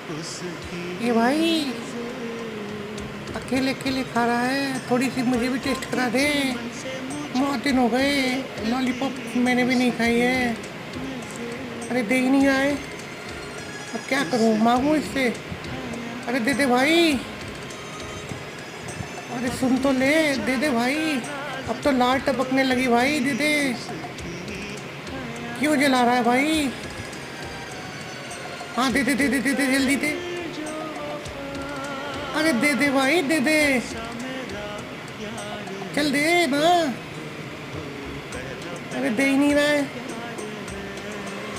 ये भाई अकेले अकेले खा रहा है, थोड़ी सी मुझे भी टेस्ट करा दे। बहुत दिन हो गए, लॉलीपॉप मैंने भी नहीं खाई है। अरे दे ही नहीं रहा है, अब क्या करूं, मांगू इससे? अरे दे दे भाई, अरे सुन तो ले, दे दे भाई। अब तो लाल टपकने लगी भाई, दे दे। क्यों जला रहा है भाई? हाँ दे दे दे दे दे दे, जल्दी दे। अरे दे दे भाई, दे दे, चल दे ना। अरे दे ही नहीं रहा है।